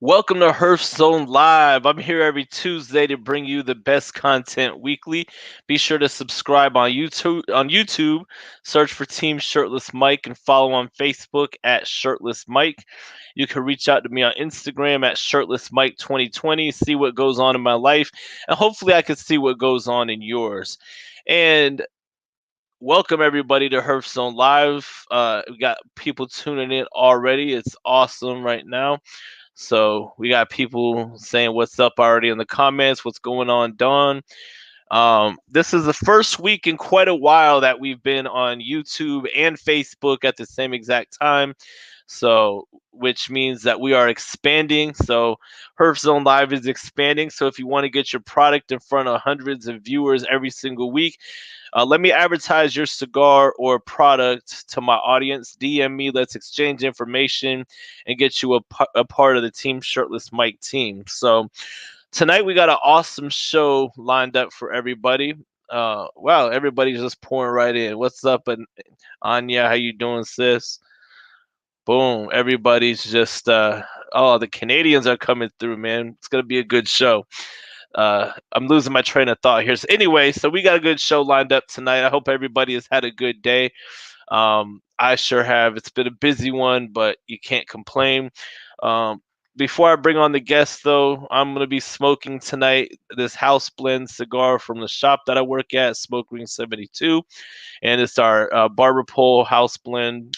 Welcome to Herf Zone Live. I'm here every Tuesday to bring you the best content weekly. Be sure to subscribe on YouTube. Search for Team Shirtless Mike and follow on Facebook at Shirtless Mike. You can reach out to me on Instagram at Shirtless Mike 2020. See what goes on in my life, and hopefully, I can see what goes on in yours. And welcome everybody to Herf Zone Live. We got people tuning in already. It's awesome right now. So we got people saying what's up already in the comments. What's going on, Dawn? This is the first week in quite a while that we've been on YouTube and Facebook at the same exact time. So, which means that we are expanding. So, Herf Zone Live is expanding. So, if you want to get your product in front of hundreds of viewers every single week, let me advertise your cigar or product to my audience. DM me. Let's exchange information and get you a part of the Team Shirtless Mike team. So, tonight we got an awesome show lined up for everybody. Wow, everybody's just pouring right in. What's up, and Anya? How you doing, sis? Boom! Everybody's just oh, the Canadians are coming through, man. It's gonna be a good show. I'm losing my train of thought here. So anyway, so we got a good show lined up tonight. I hope everybody has had a good day. I sure have. It's been a busy one, but you can't complain. Um, Before I bring on the guests, though, I'm going to be smoking tonight this house blend cigar from the shop that I work at, Smoke Ring 72. And it's our barber pole house blend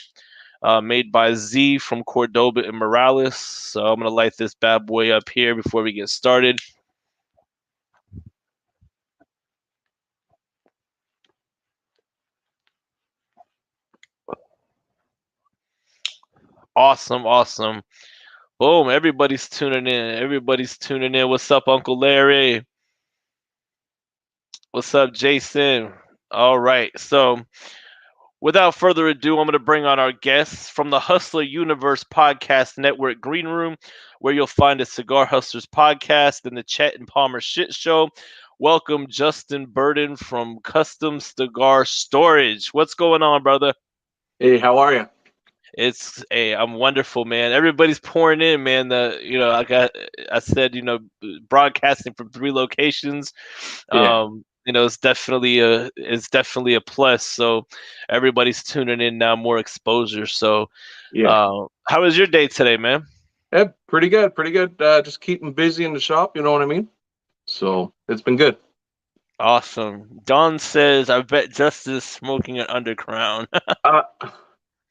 made by Z from Cordoba and Morales. So I'm going to light this bad boy up here before we get started. Awesome, awesome. Boom, everybody's tuning in. Everybody's tuning in. What's up, Uncle Larry? What's up, Jason? All right. So, without further ado, I'm going to bring on our guests from the Hustler Universe Podcast Network Green Room, where you'll find a Cigar Hustlers podcast and the Chet and Palmer Shit Show. Welcome, Justin Burden from Custom Cigar Storage. What's going on, brother? Hey, how are you? It's I'm wonderful, man. Everybody's pouring in, man. I said, broadcasting from three locations. Yeah, It's definitely a plus. So everybody's tuning in now, more exposure. So, yeah. how was your day today, man? Yeah, pretty good, pretty good. Just keeping busy in the shop, you know what I mean? So it's been good. Awesome. Don says, "I bet Justice smoking an undercrown." Uh,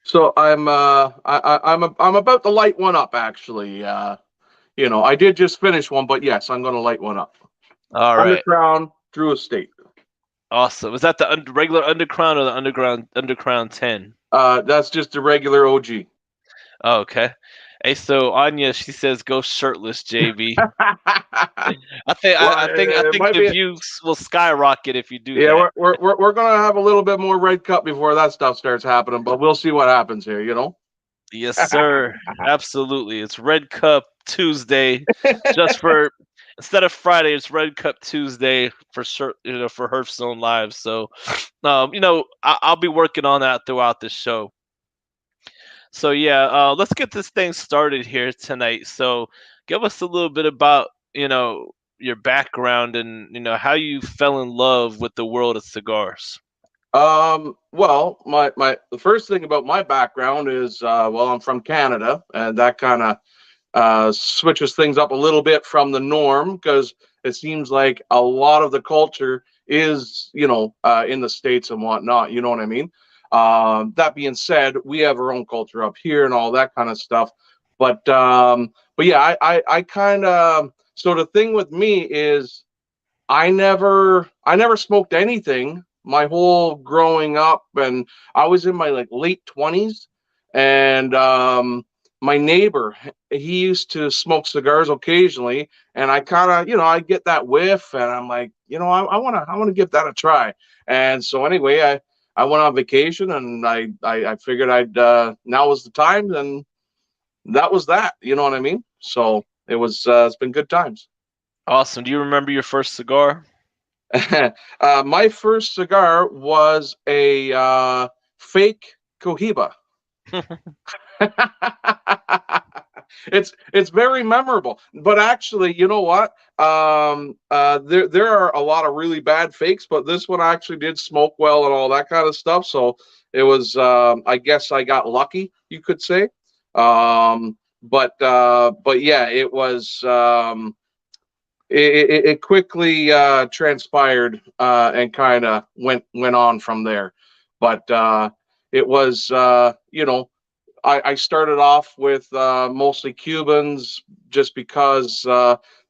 so I'm about to light one up actually. I did just finish one, but yes, I'm gonna light one up. All right. Underground Drew Estate. Awesome. Was that the regular undercrown or the underground 10? That's just a regular OG. Oh, okay. Hey, so Anya, she says go shirtless, JB. I think Well, I, I think I it think might the be. views will skyrocket if you do Yeah, that. we're gonna have a little bit more red cup before that stuff starts happening, but we'll see what happens here, you know. Yes, sir. Absolutely. It's Red Cup Tuesday, just for instead of Friday, it's Red Cup Tuesday for sure. For Hearthstone Live. So, I'll be working on that throughout the show. So yeah, let's get this thing started here tonight. So, give us a little bit about your background and how you fell in love with the world of cigars. Well, my the first thing about my background is I'm from Canada, and that kind of switches things up a little bit from the norm because it seems like a lot of the culture is, in the States and whatnot. You know what I mean? That being said, we have our own culture up here and all that kind of stuff. But yeah, I kind of so the thing with me is I never smoked anything my whole growing up, and I was in my like late 20s, and my neighbor, he used to smoke cigars occasionally, and I kind of, I get that whiff, and I'm like, I want to give that a try. And so anyway, I went on vacation, and I figured now was the time, and that was that. You know what I mean? So it's been good times. Awesome. Do you remember your first cigar? My first cigar was a fake Cohiba. It's very memorable. But actually, you know what? There are a lot of really bad fakes, but this one actually did smoke well and all that kind of stuff. So it was, I guess I got lucky, you could say. But yeah, it was. It quickly transpired and kind of went on from there. But it was, I started off with mostly Cubans just because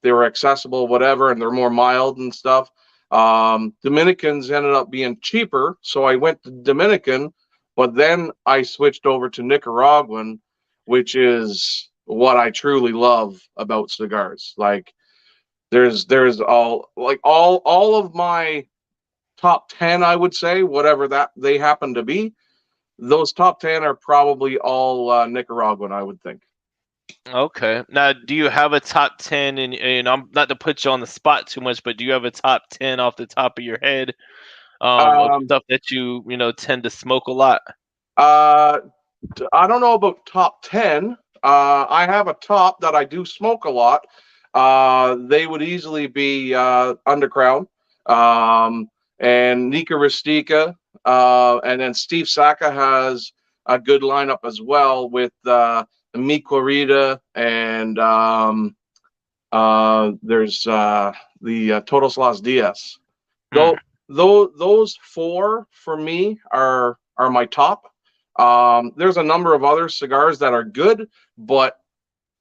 they were accessible, whatever, and they're more mild and stuff. Dominicans ended up being cheaper, so I went to Dominican, but then I switched over to Nicaraguan, which is what I truly love about cigars. Like there's all of my top 10, I would say, whatever that they happen to be, those top 10 are probably all Nicaraguan, I would think. Okay. Now, do you have a top 10? And I'm not to put you on the spot too much, but do you have a top 10 off the top of your head of Um, stuff that tend to smoke a lot? uh, I don't know about top 10. I have a top that I do smoke a lot. They would easily be Undercrown and Nika Ristica. And then Steve Saka has a good lineup as well with Mi Corrida and there's the Todos Los Dias. Mm, Though, those four for me are my top. There's a number of other cigars that are good, but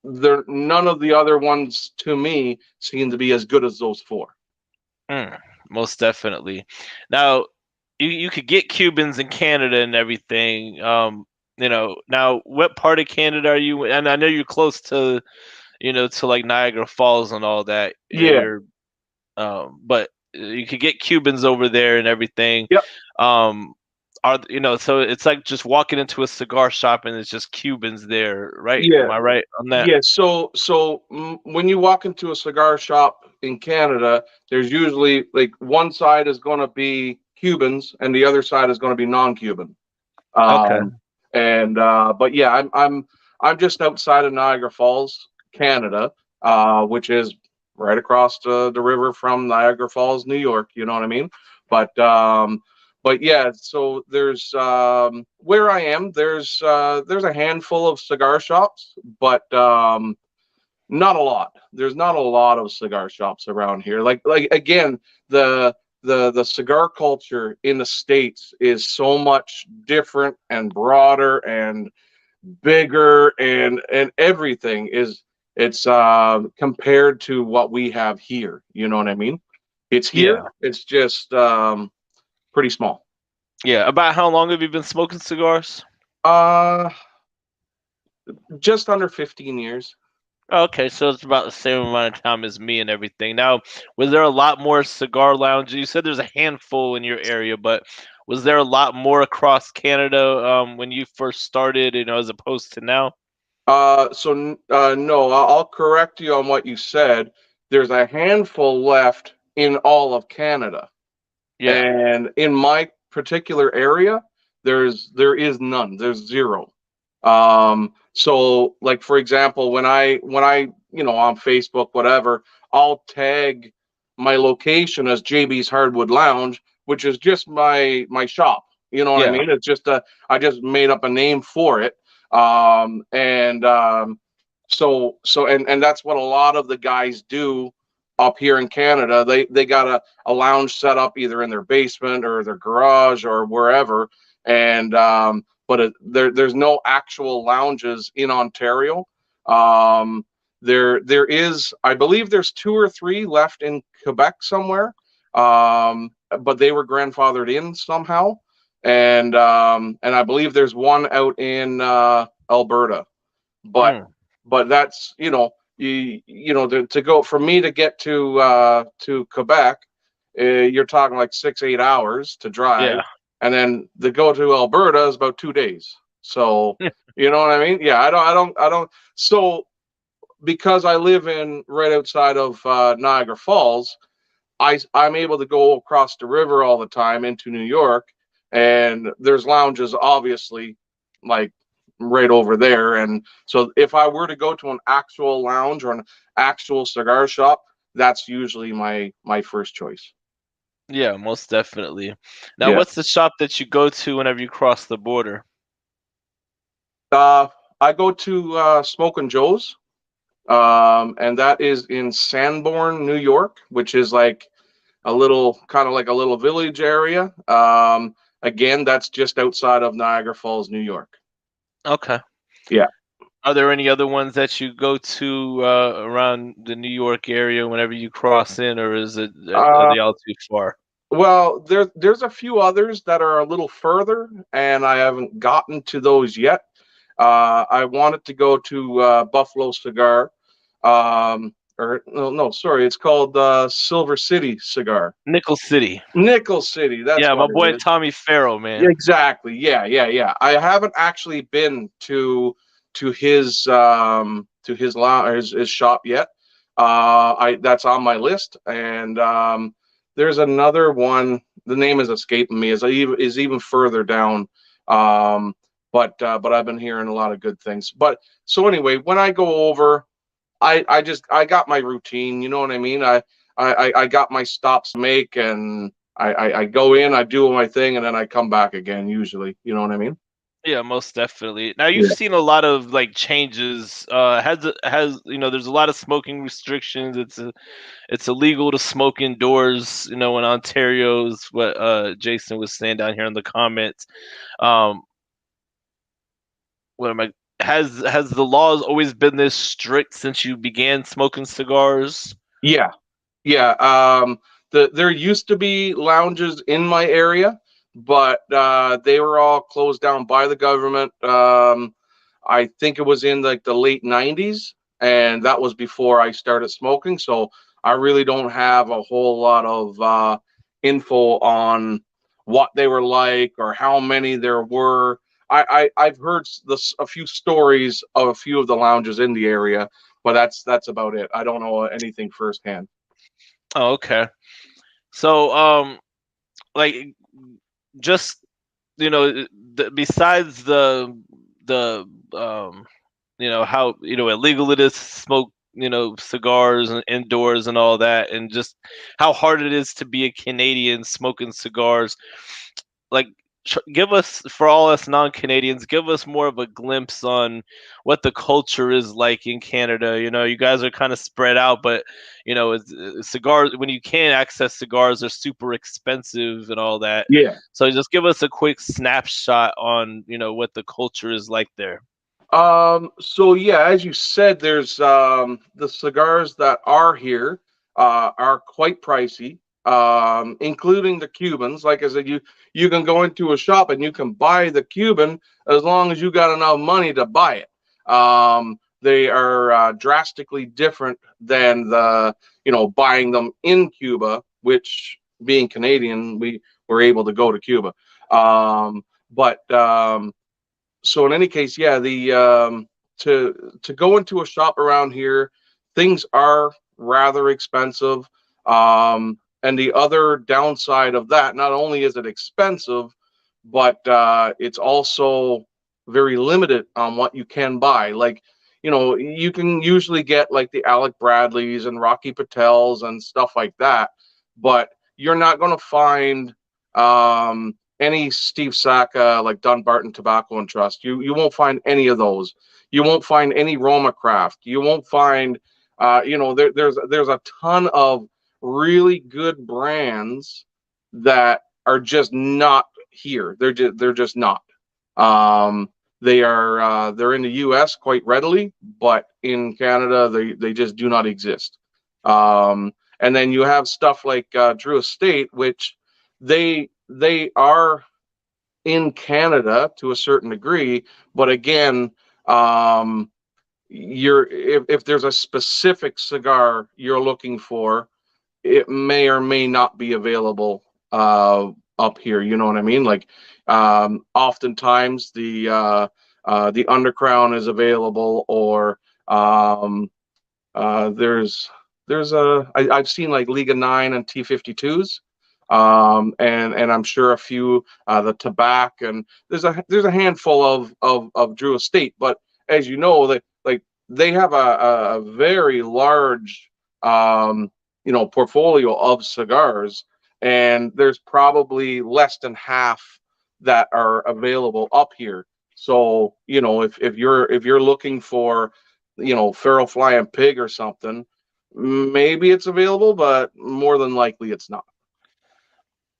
they're none of the other ones to me seem to be as good as those four. mm, most definitely. Now, you could get Cubans in Canada and everything. Now what part of Canada are you? And I know you're close to, to like Niagara Falls and all that. Yeah. But you could get Cubans over there and everything. Yep. Um, so it's like just walking into a cigar shop and it's just Cubans there, right? Yeah. Am I right on that? Yeah. When you walk into a cigar shop in Canada, there's usually like one side is going to be Cubans and the other side is going to be non-Cuban. Okay. Um, and But yeah, I'm just outside of Niagara Falls, Canada, which is right across the river from Niagara Falls, New York. You know what I mean? But um, but yeah, so there's where I am. There's a handful of cigar shops, but not a lot. There's not a lot of cigar shops around here. Like again, the cigar culture in the States is so much different and broader and bigger and everything is it's compared to what we have here. You know what I mean? It's here, Yeah. it's just pretty small. Yeah. About how long have you been smoking cigars? Uh just under 15 years. Okay, so it's about the same amount of time as me and everything. Now, was there a lot more cigar lounges? You said there's a handful in your area, but was there a lot more across Canada when you first started, as opposed to now? No, I'll correct you on what you said. There's a handful left in all of Canada. Yeah. And in my particular area, there is none. There's zero. So like for example, when I on Facebook, whatever, I'll tag my location as JB's Hardwood Lounge, which is just my shop. You know what I Yeah. mean? It's just I just made up a name for it. And and that's what a lot of the guys do up here in Canada. They got a lounge set up either in their basement or their garage or wherever. And there's no actual lounges in Ontario. There is, I believe, there's two or three left in Quebec somewhere, but they were grandfathered in somehow. And I believe there's one out in Alberta, but Mm, that's to go for me to get to Quebec, you're talking like 6-8 hours to drive, yeah. and then to go to Alberta is about 2 days. So you know what I mean? Yeah, I don't. So because I live in right outside of Niagara Falls, I'm able to go across the river all the time into New York, and there's lounges obviously like right over there. And so if I were to go to an actual lounge or an actual cigar shop, that's usually my first choice. Yeah, most definitely. Now, Yeah. what's the shop that you go to whenever you cross the border? Uh, I go to Smokin' Joe's, and that is in Sanborn, New York, which is like a little kind of like a little village area. Again, that's just outside of Niagara Falls, New York. Okay. Yeah. Are there any other ones that you go to around the New York area whenever you cross in, or is it are Uh, they all too far? well, there's a few others that are a little further, and I haven't gotten to those yet. I wanted to go to Buffalo Cigar, or no, sorry, it's called Silver City Cigar. Nickel City. Nickel City, that's Yeah, my what it boy is. Tommy Farrow, Yeah, man. exactly. Yeah. I haven't actually been to his shop yet. I That's on my list, and there's another one. The name is escaping me. Is even further down. Um, but I've been hearing a lot of good things. But so anyway, when I go over, I got my routine. You know what I mean? I got my stops to make, and I go in, I do my thing, and then I come back again. Usually, you know what I mean? Yeah, most definitely. Now you've Yeah. seen a lot of like changes. Has there's a lot of smoking restrictions. It's illegal to smoke indoors. In Ontario's what Jason was saying down here in the comments. Um, what am I? Has the laws always been this strict since you began smoking cigars? Yeah. Yeah. There used to be lounges in my area, but they were all closed down by the government. I think it was in like the late '90s, and that was before I started smoking. So I really don't have a whole lot of info on what they were like or how many there were. I've heard a few stories of a few of the lounges in the area, but that's about it. I don't know anything firsthand. Oh, okay. So, like, just besides the how illegal it is to smoke cigars and indoors and all that, and just how hard it is to be a Canadian smoking cigars. Like, give us, for all us non-Canadians, give us more of a glimpse on what the culture is like in Canada. You guys are kind of spread out, but cigars, when you can access cigars, are super expensive and all that. Yeah. So just give us a quick snapshot on what the culture is like there. So yeah, as you said, there's the cigars that are here are quite pricey, including the Cubans. Like I said, you can go into a shop and you can buy the Cuban as long as you got enough money to buy it. They are drastically different than buying them in Cuba, which being Canadian, we were able to go to Cuba. But So in any case, yeah, the to go into a shop around here, things are rather expensive. And the other downside of that, not only is it expensive, but it's also very limited on what you can buy. Like, you can usually get like the Alec Bradleys and Rocky Patels and stuff like that, but you're not going to find any Steve Saka like Dunbarton Tobacco and Trust. You won't find any of those. You won't find any Roma Craft. You won't find there's a ton of really good brands that are just not here. They're just not. Um, they're in the U.S. quite readily, but in Canada they just do not exist. And then you have stuff like Drew Estate, which they are in Canada to a certain degree, but again, if there's a specific cigar you're looking for, it may or may not be available up here. You know what I mean? Like, oftentimes the Undercrown is available, or um, there's I've seen like Liga 9 and T52s. and I'm sure a few the tobacco, and there's a handful of Drew Estate. But as you know, they have a very large portfolio of cigars, and there's probably less than half that are available up here. So if you're looking for feral flying pig or something, maybe it's available, but more than likely it's not.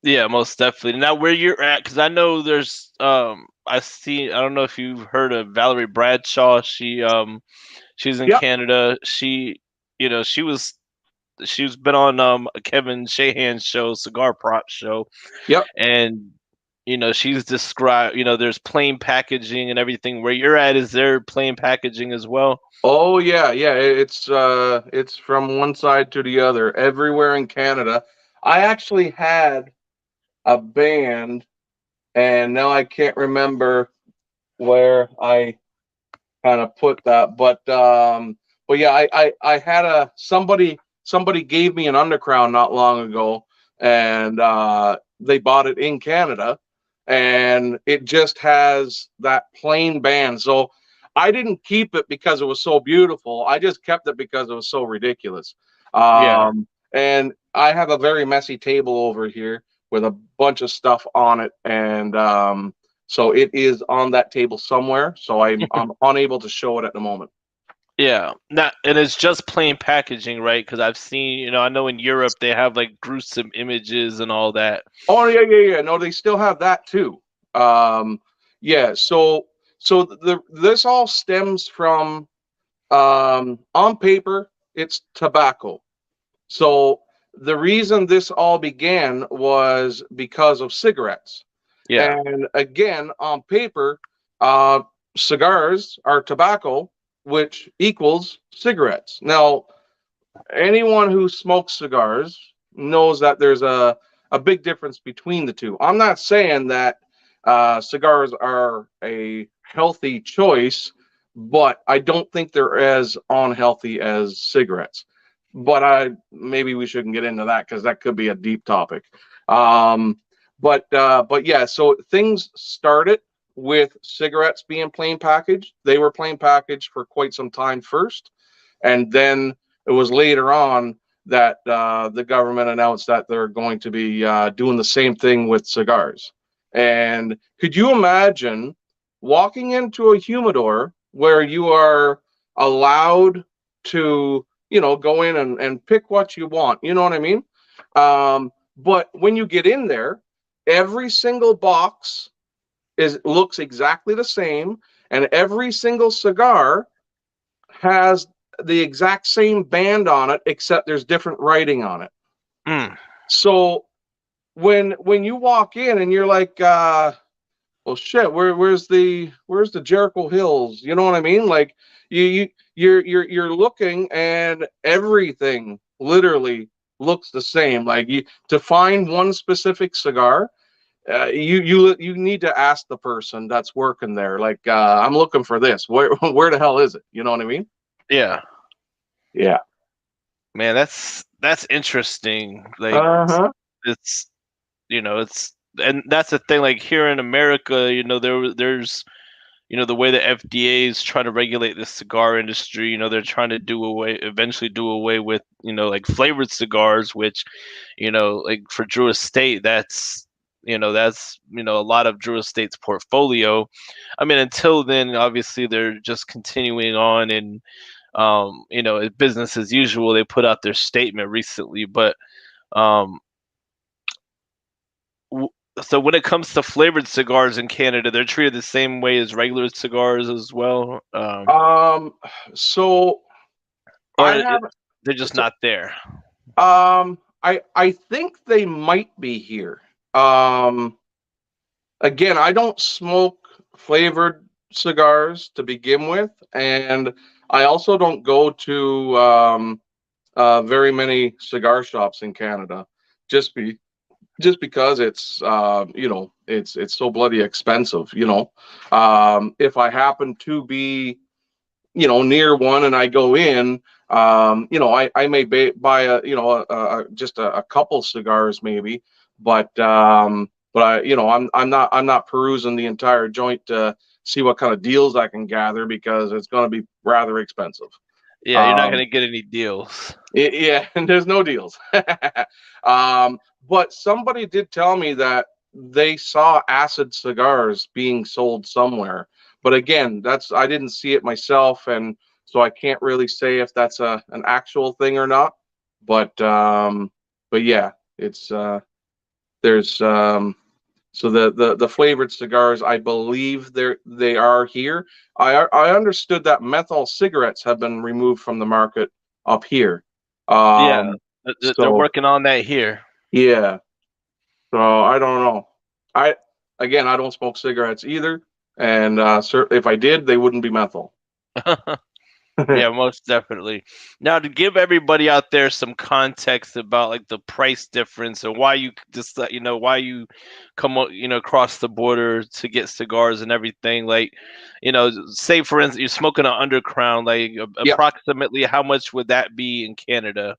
Yeah, most definitely. Now, where you're at, because I know there's I don't know if you've heard of Valerie Bradshaw. She's in Yep, Canada. She's been on Kevin Shahan's show, Cigar Prop show, yep. and she's described, there's plain packaging and everything. Where you're at, is there plain packaging as well? Oh yeah, yeah. It's from one side to the other everywhere in Canada. I actually had a band, and now I can't remember where I kind of put that, but yeah, I had somebody gave me an Undercrown not long ago, and they bought it in Canada, and it just has that plain band. So I didn't keep it because it was so beautiful. I just kept it because it was so ridiculous. Yeah. And I have a very messy table over here with a bunch of stuff on it, and so it is on that table somewhere. So I'm unable to show it at the moment. Yeah, not and it's just plain packaging, right? Because I've seen, I know in Europe they have like gruesome images and all that. Oh yeah, yeah, yeah. No, they still have that too. Yeah. So this all stems from on paper it's tobacco. So the reason this all began was because of cigarettes. Yeah, And again, on paper, uh, cigars are tobacco, which equals cigarettes. Now, anyone who smokes cigars knows that there's a big difference between the two. I'm not saying that cigars are a healthy choice, but I don't think they're as unhealthy as cigarettes. But maybe we shouldn't get into that because that could be a deep topic. Um, but yeah, so things started with cigarettes being plain packaged. They were plain packaged for quite some time first, and then it was later on that the government announced that they're going to be doing the same thing with cigars. And could you imagine walking into a humidor where you are allowed to, go in and pick what you want? You know what I mean? But when you get in there, every single box looks exactly the same, and every single cigar has the exact same band on it, except there's different writing on it. mm. So when you walk in and you're like, well, shit, where's the Jericho Hills? You know what I mean? Like you're looking, and everything literally looks the same. Like to find one specific cigar, you need to ask the person that's working there. Like, I'm looking for this. Where the hell is it? You know what I mean? Yeah, Yeah. man, that's interesting. Like Uh-huh. it's it's and that's the thing. Like here in America, there's the way the FDA is trying to regulate the cigar industry. They're trying to eventually do away with like flavored cigars, which like for Drew Estate, that's a lot of Drew Estate's portfolio. I mean, until then, obviously they're just continuing on, and business as usual. They put out their statement recently, but um, w- so when it comes to flavored cigars in Canada, they're treated the same way as regular cigars as well, Um, so or I have they're just so not there. I think they might be here. Um, Again, I don't smoke flavored cigars to begin with, and I also don't go to very many cigar shops in Canada, just be just because it's it's so bloody expensive. If I happen to be near one and I go in, I may buy a just a couple cigars maybe, but I'm not perusing the entire joint to see what kind of deals I can gather because it's going to be rather expensive. Yeah, you're not Um, gonna get any deals. yeah, and there's no deals. But somebody did tell me that they saw acid cigars being sold somewhere. But again, I didn't see it myself, and so I can't really say if that's an actual thing or not. But yeah, it's there's so the flavored cigars, I believe they are here. I understood that menthol cigarettes have been removed from the market up here. Yeah, Um, they're so working on that here. yeah, so I don't know. I Again, I don't smoke cigarettes either, and if I did, they wouldn't be menthol. Yeah, most definitely. Now, to give everybody out there some context about like the price difference and why you just why you across the border to get cigars and everything, like say for instance you're smoking an Undercrown, like Yeah. approximately how much would that be in Canada?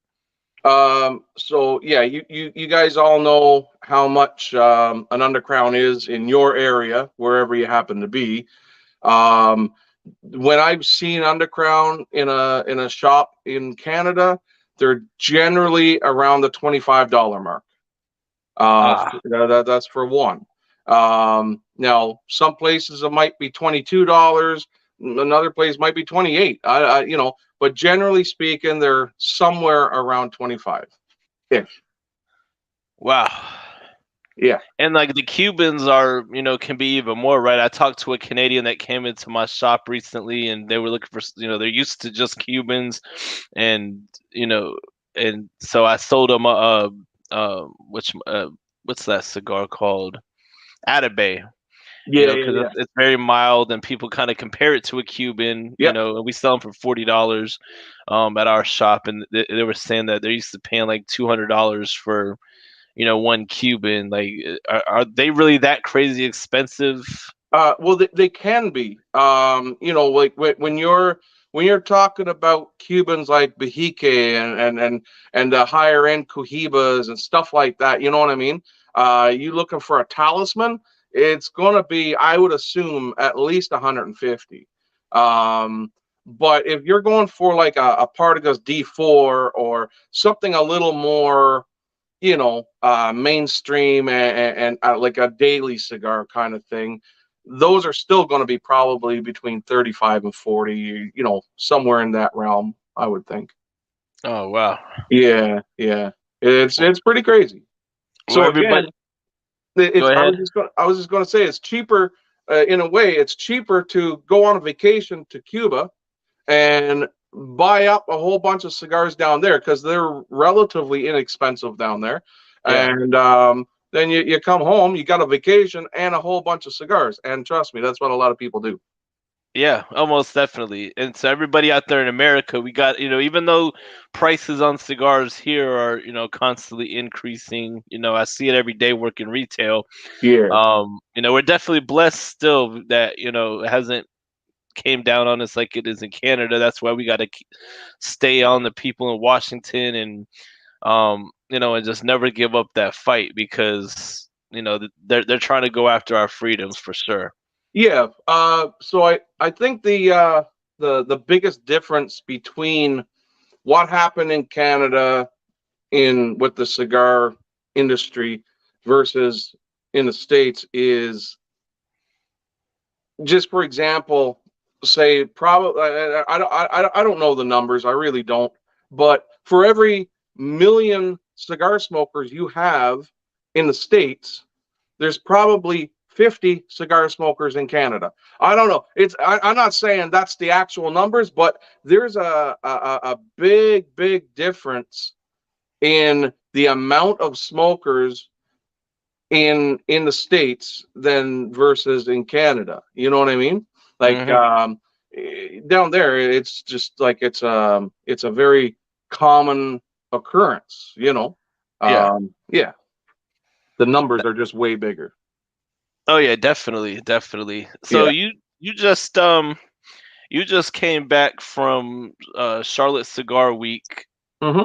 So yeah, you guys all know how much an undercrown is in your area, wherever you happen to be. Um, when I've seen undercrown in a shop in Canada, they're generally around the $25 mark. Ah, That's for one. Now some places it might be $22. Another place might be 28. But generally speaking, they're somewhere around 25 ish. wow. Yeah. And like the Cubans are, can be even more, right? I talked to a Canadian that came into my shop recently and they were looking for, they're used to just Cubans and, and so I sold them which what's that cigar called? Atabay, Yeah. Yeah. because Yeah. it's very mild and people kind of compare it to a Cuban, Yep. and we sell them for $40 at our shop and they were saying that they're used to paying like $200 for one Cuban. Like, are they really that crazy expensive? Well, they can be. Like when you're talking about Cubans like Bahique and the higher end Cohibas and stuff like that. You know what I mean? You looking for a talisman? It's gonna be, I would assume, at least 150. But if you're going for like a Partagas D4 or something a little more, mainstream and like a daily cigar kind of thing, those are still going to be probably between 35 and 40, somewhere in that realm, I would think. Oh wow. Yeah, yeah. It's pretty crazy. Well, So everybody, again, go I ahead. was just going to say it's cheaper, in a way. It's cheaper to go on a vacation to Cuba and buy up a whole bunch of cigars down there because they're relatively inexpensive down there. Yeah. And then you come home, you got a vacation and a whole bunch of cigars. And trust me, that's what a lot of people do. Yeah, almost definitely. And so everybody out there in America, we got, even though prices on cigars here are, constantly increasing, I see it every day working retail. Yeah. We're definitely blessed still that, it hasn't came down on us like it is in Canada. That's why we got to stay on the people in Washington and, and just never give up that fight because, they're trying to go after our freedoms for sure. Yeah. So I think the biggest difference between what happened in Canada in with the cigar industry versus in the States is, just for example, say probably, I don't know the numbers, I really don't, but for every million cigar smokers you have in the States, there's probably 50 cigar smokers in Canada. I don't know. I'm not saying that's the actual numbers, but there's a big difference in the amount of smokers in the States than versus in Canada. You know what I mean? Like Hmm. down there, it's just like it's a very common occurrence. Yeah. Yeah, the numbers are just way bigger. Oh yeah, definitely, definitely. So Yeah. you just came back from Charlotte Cigar Week. Hmm.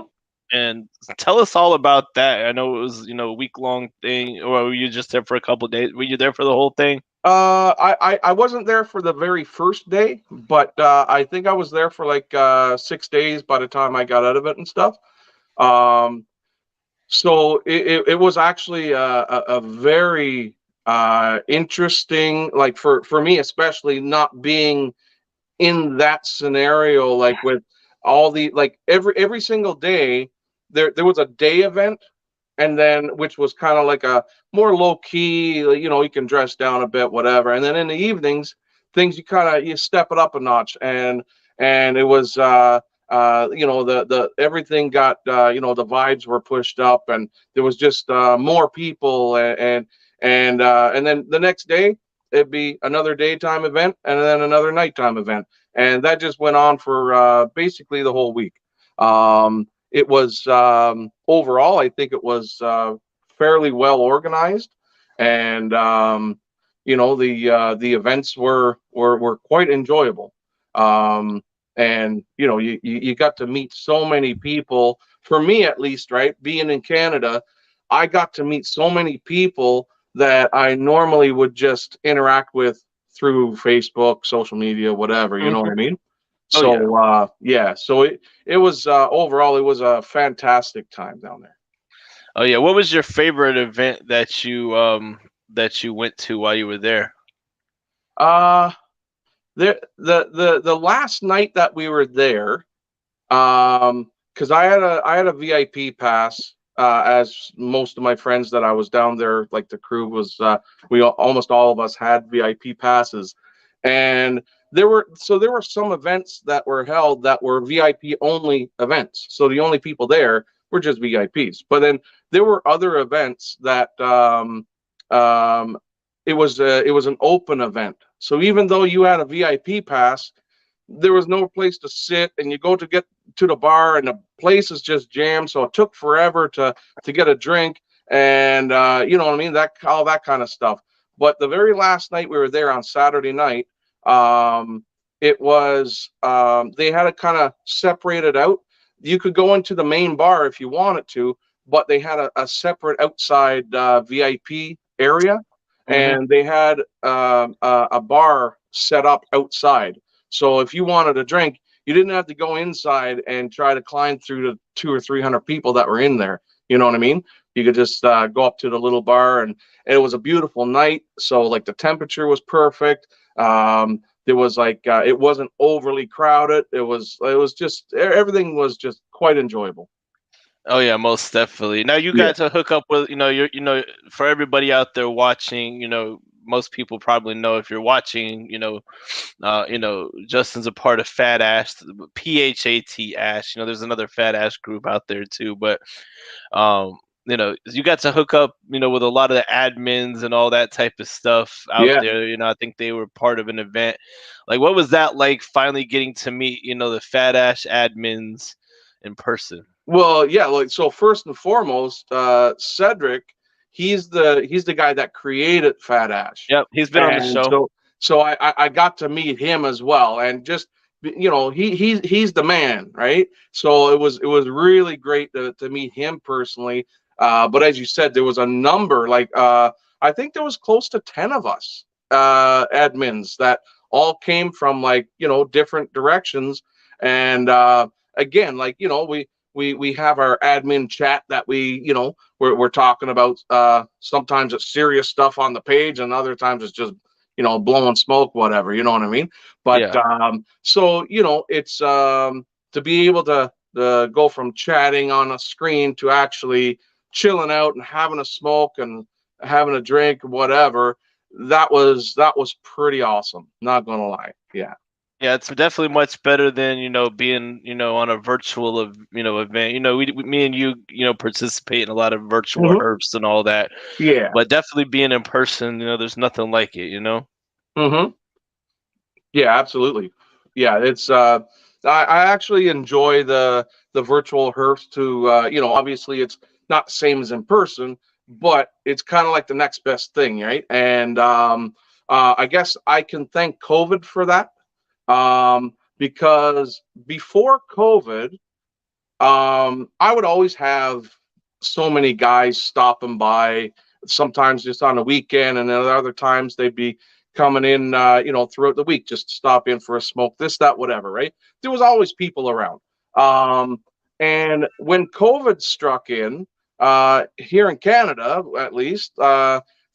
And tell us all about that. I know it was, a week long thing, or were you just there for a couple of days? Were you there for the whole thing? I wasn't there for the very first day, but I think I was there for like 6 days by the time I got out of it and stuff. Um, so it was actually a very interesting, like for me especially, not being in that scenario, like with all the like every single day there was a day event, and then which was kind of like a more low key, you can dress down a bit, whatever, and then in the evenings things you step it up a notch, and it was the everything got the vibes were pushed up, and there was just more people, and then the next day it'd be another daytime event and then another nighttime event, and that just went on for basically the whole week. It was overall, I think it was fairly well organized, and the events were quite enjoyable. Um, and you got to meet so many people. For me, at least, right, being in Canada, I got to meet so many people that I normally would just interact with through Facebook, social media, whatever. You know what I Hmm. mean? Oh yeah. So yeah, so it was overall it was a fantastic time down there. Oh yeah. What was your favorite event that you went to while you were there? Uh the last night that we were there, because I had a VIP pass, as most of my friends that I was down there, like the crew was, almost all of us had VIP passes, and there were some events that were held that were VIP only events, so the only people there were just VIPs. But then there were other events that um, it was an open event, so even though you had a VIP pass, there was no place to sit, and you go to get to the bar and the place is just jammed, so it took forever to get a drink, and you know what I mean, that all that kind of stuff. But the very last night we were there on Saturday night, um it was they had it kind of separated out. You could go into the main bar if you wanted to, but they had a separate outside VIP area, Hmm. and they had a bar set up outside, so if you wanted a drink, you didn't have to go inside and try to climb through the 200 or 300 people that were in there. You know what I mean? You could just go up to the little bar, and it was a beautiful night. So like the temperature was perfect. There was like it wasn't overly crowded. It was just everything was just quite enjoyable. Oh yeah, most definitely. Now you Yeah. got to hook up with, for everybody out there watching, most people probably know if you're watching, Justin's a part of Fat Ash, PHAT Ash. There's another Fat Ash group out there too, but you got to hook up, with a lot of the admins and all that type of stuff out Yeah. there. I think they were part of an event. Like, what was that like? Finally getting to meet, the Fat Ash admins in person. Well, yeah, like so first and foremost, Cedric, he's the guy that created Fat Ash. Yep, he's been on the And show. so I got to meet him as well, and just he's the man, right? So it was really great to meet him personally. But as you said, there was a number, like I think there was close to 10 of us admins that all came from, like, different directions. And again, like, we have our admin chat that we're talking about. Sometimes it's serious stuff on the page, and other times it's just blowing smoke, whatever. You know what I mean? But Yeah. so it's to be able to go from chatting on a screen to actually chilling out and having a smoke and having a drink, whatever. That was pretty awesome. Not gonna lie. Yeah. Yeah, it's definitely much better than, being, on a virtual event. Me and you, participate in a lot of virtual Hmm. herfs and all that. Yeah. But definitely being in person, there's nothing like it. Hmm. Yeah, absolutely. Yeah, it's I actually enjoy the virtual herfs to obviously it's not the same as in person, but it's kind of like the next best thing, right? And I guess I can thank COVID for that, because before COVID, I would always have so many guys stopping by, sometimes just on the weekend, and then other times they'd be coming in, throughout the week, just to stop in for a smoke, this, that, whatever, right? There was always people around. Um, and when COVID struck in, here in Canada, at least,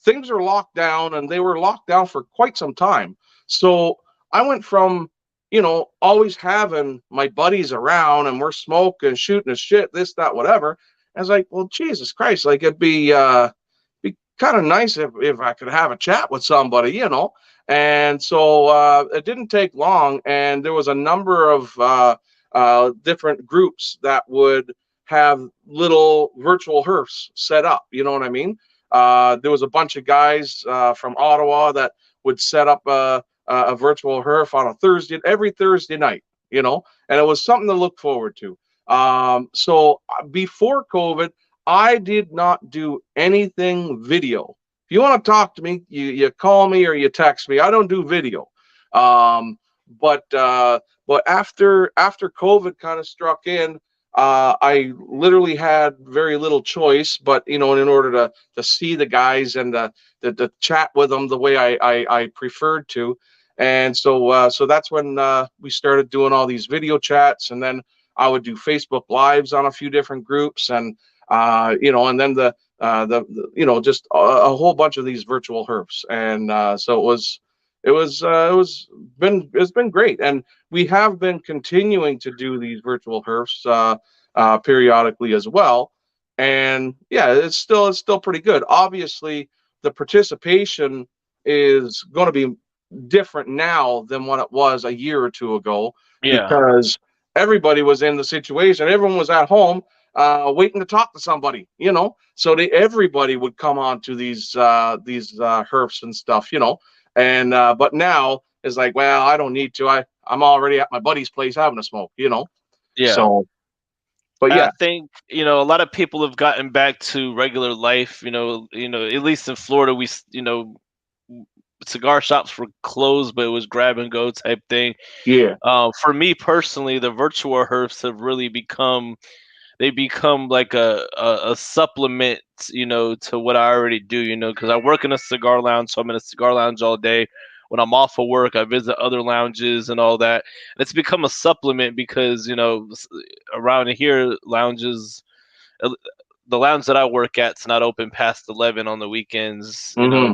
things are locked down, and they were locked down for quite some time. So I went from always having my buddies around and we're smoking, shooting a shit, this, that, whatever. I was like, well, Jesus Christ, like it'd be kind of nice if I could have a chat with somebody. And so it didn't take long, and there was a number of different groups that would have little virtual herfs set up. You know what I mean? There was a bunch of guys from Ottawa that would set up a virtual herf on every Thursday night, and it was something to look forward to. So before COVID, I did not do anything video. If you want to talk to me, you call me or you text me. I don't do video. Um, but after COVID kind of struck in, I literally had very little choice. But in order to see the guys and to chat with them the way I preferred to, and so that's when we started doing all these video chats, and then I would do Facebook lives on a few different groups, and then just a whole bunch of these virtual herfs, and so it's been great, and we have been continuing to do these virtual herfs periodically as well, and yeah, it's still pretty good. Obviously, the participation is going to be different now than what it was a year or two ago, Yeah. because everybody was in the situation. Everyone was at home waiting to talk to somebody. So everybody would come on to these herfs and stuff. And but now it's like, well, I don't need to. I'm already at my buddy's place having a smoke. Yeah. So, but I yeah, think a lot of people have gotten back to regular life. At least in Florida, cigar shops were closed, but it was grab and go type thing. yeah, For me personally, the virtual herfs have really become like a supplement, to what I already do, because I work in a cigar lounge, so I'm in a cigar lounge all day. When I'm off of work, I visit other lounges and all that. And it's become a supplement because, around here, uh, the lounge that I work at's not open past 11 on the weekends. mm-hmm,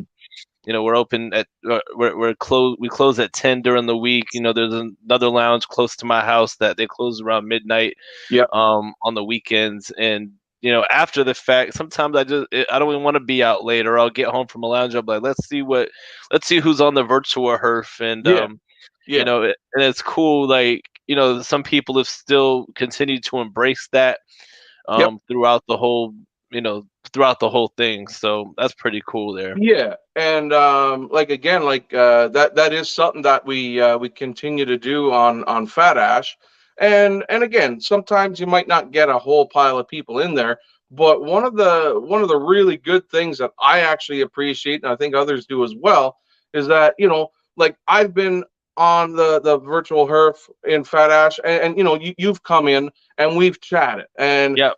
We're open at we're close. We close at 10 during the week. There's another lounge close to my house that they close around midnight yeah, on the weekends. And after the fact, sometimes I don't even want to be out late, or I'll get home from a lounge. I'm like, let's see who's on the virtual herf, and yeah, yeah, and it's cool. Like some people have still continued to embrace that yep. throughout the whole thing. So that's pretty cool there. Yeah, and like again, like that is something that we continue to do on Fat Ash, and again, sometimes you might not get a whole pile of people in there, but one of the really good things that I actually appreciate, and I think others do as well, is that like I've been on the virtual herf in Fat Ash, and you've come in and we've chatted, and Yeah.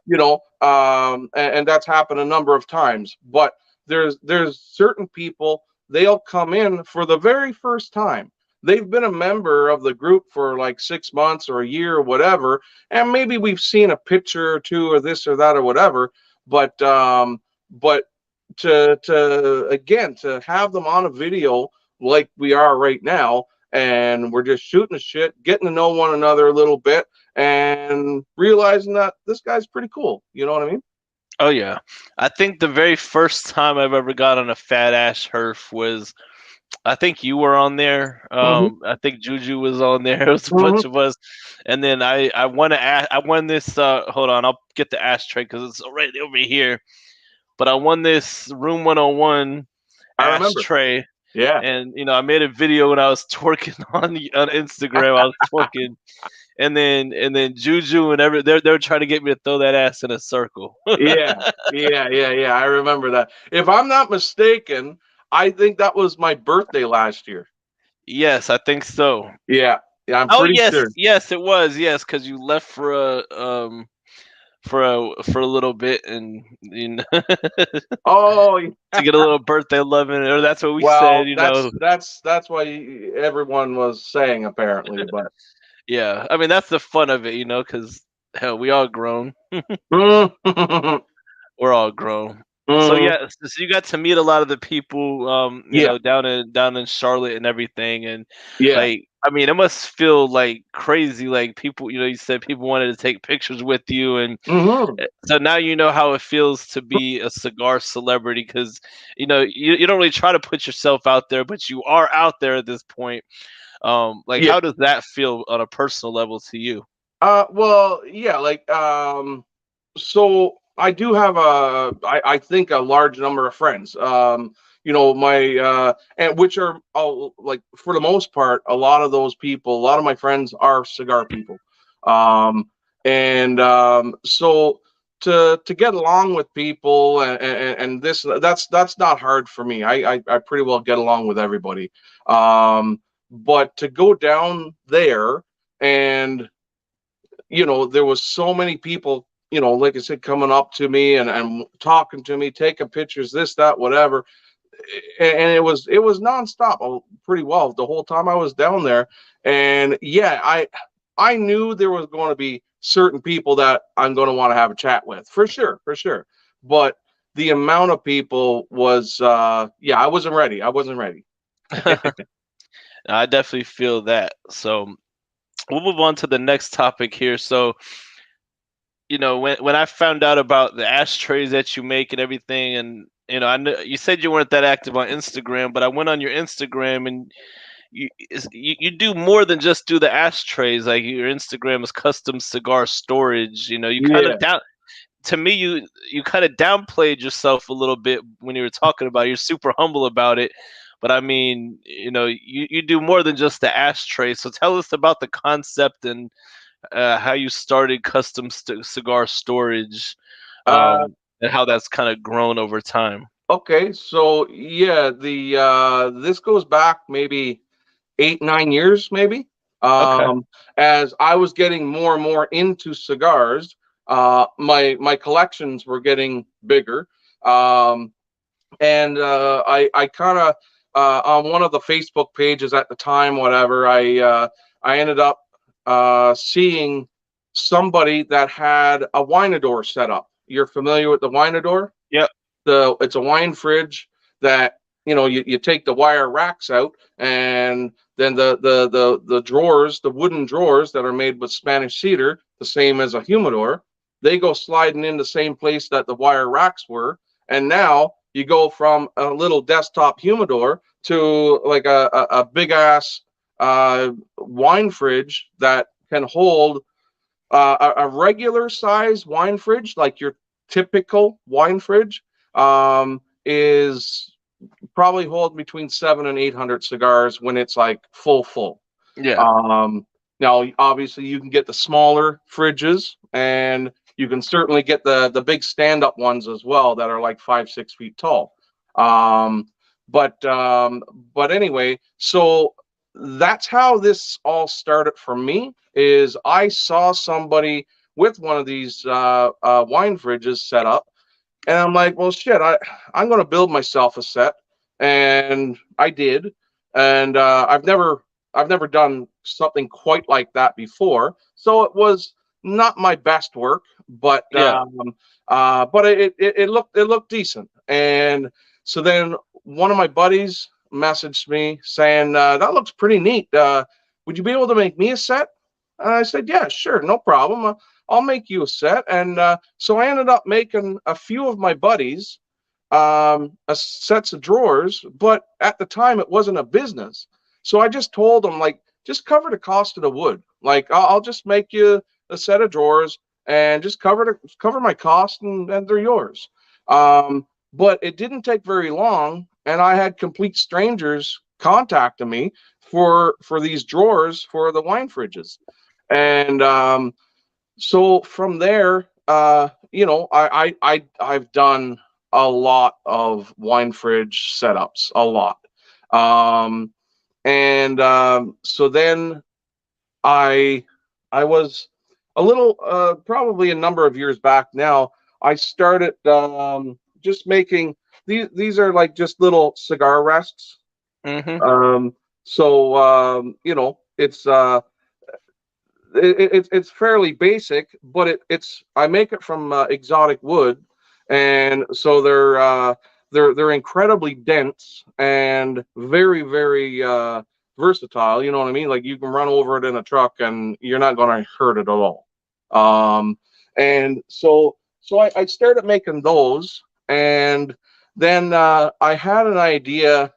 and that's happened a number of times, but there's certain people, they'll come in for the very first time. They've been a member of the group for like 6 months or a year or whatever, and maybe we've seen a picture or two or this or that or whatever. But to have them on a video like we are right now, and we're just shooting the shit, getting to know one another a little bit, and realizing that this guy's pretty cool. You know what I mean? Oh yeah. I think the very first time I've ever got on a Fat Ash herf was, I think you were on there. Mm-hmm. I think Juju was on there. It was a Mm-hmm. bunch of us, and then I won this. Hold on, I'll get the ashtray because it's right over here. But I won this Room 101 I remember. ashtray, Yeah. and I made a video when I was twerking on Instagram. I was twerking, and then Juju and they're trying to get me to throw that ass in a circle. Yeah, yeah. I remember that. If I'm not mistaken, I think that was my birthday last year. Yes, I think so. Yeah, I'm Oh pretty yes, sure. yes, it was. Yes, because you left for a for a little bit, and Oh, to get a little birthday loving, or that's what we said, well, that's what everyone was saying apparently, but Yeah, I mean that's the fun of it, because hell, we all grown. mm, We're all grown. So mm, yeah, so you got to meet a lot of the people, yeah, down in Charlotte and everything, and yeah. like, I mean, it must feel like crazy. Like people, you said people wanted to take pictures with you, and Hmm. so now you know how it feels to be a cigar celebrity, because you don't really try to put yourself out there, but you are out there at this point. Like, Yeah. how does that feel on a personal level to you? Well, yeah, like so I do have I think a large number of friends. My and which are like for the most part, a lot of those people, a lot of my friends are cigar people. Um, and so to get along with people and this that's not hard for me. I pretty well get along with everybody. But to go down there and there was so many people, like I said, coming up to me and talking to me, taking pictures, this, that, whatever. And it was nonstop pretty well the whole time I was down there. And yeah, I knew there was going to be certain people that I'm going to want to have a chat with for sure, for sure. But the amount of people was yeah, I wasn't ready. I definitely feel that. So we'll move on to the next topic here. So, when I found out about the ashtrays that you make and everything, and I know you said you weren't that active on Instagram, but I went on your Instagram, and you do more than just do the ashtrays. Like, your Instagram is custom cigar storage. You kind Yeah. of down to me, you kind of downplayed yourself a little bit when you were talking about it. You're super humble about it. But I mean, you do more than just the ashtray. So tell us about the concept, and how you started custom cigar storage, Uh, and how that's kind of grown over time. okay. So yeah, the this goes back maybe 8, 9 years, maybe. Okay. As I was getting more and more into cigars, my collections were getting bigger. Um, and I kind of on one of the Facebook pages at the time, whatever, I ended up seeing somebody that had a winador set up. You're familiar with the winador? Yep. It's a wine fridge that you take the wire racks out, and then the drawers, the wooden drawers that are made with Spanish cedar, the same as a humidor, they go sliding in the same place that the wire racks were. And now you go from a little desktop humidor to like a big ass wine fridge that can hold a regular size wine fridge, like your typical wine fridge, is probably hold between 700 and 800 cigars when it's like full. Yeah. Um, Now, obviously, you can get the smaller fridges, and you can certainly get the big stand up ones as well that are like 5, 6 feet tall. Um, but anyway, so that's how this all started for me. Is I saw somebody with one of these wine fridges set up, and I'm like, well, shit, I'm going to build myself a set, and I did, and I've never done something quite like that before, so it was not my best work, but Yeah. it looked decent, and so then one of my buddies messaged me saying that looks pretty neat. Would you be able to make me a set? And I said, yeah, sure, no problem. I'll make you a set. And so I ended up making a few of my buddies sets of drawers, but at the time it wasn't a business. So I just told them, like, just cover the cost of the wood. Like, I'll just make you a set of drawers and just cover my cost, and they're yours. But it didn't take very long, and I had complete strangers contacting me for these drawers for the wine fridges. And so from there, I've done a lot of wine fridge setups, a lot. Um, and so then I I was a little, probably a number of years back now, I started just making these are like just little cigar rests. Mm-hmm. So it's fairly basic, but it's I make it from exotic wood, and so they're incredibly dense and very versatile. You know what I mean? Like you can run over it in a truck and you're not going to hurt it at all. Um, and I started making those, and then I had an idea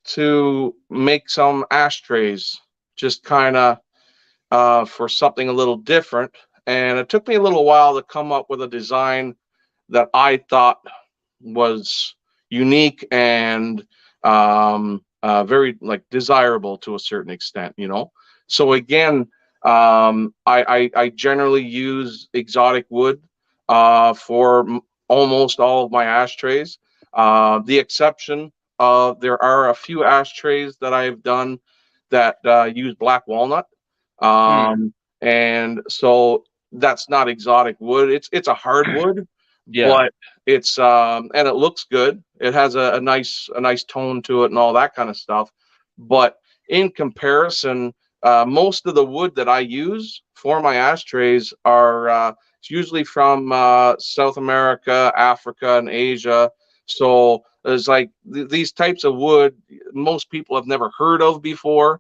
to make some ashtrays, just kind of for something a little different. And it took me a little while to come up with a design that I thought was unique and very like desirable to a certain extent, you know. So again, I generally use exotic wood for almost all of my ashtrays. The exception there are a few ashtrays that I've done that use black walnut, Mm. and so that's not exotic wood. It's a hardwood, Yeah. but it's and it looks good. It has a nice tone to it and all that kind of stuff. But in comparison, most of the wood that I use for my ashtrays are it's usually from South America, Africa, and Asia. So there's like these types of wood most people have never heard of before.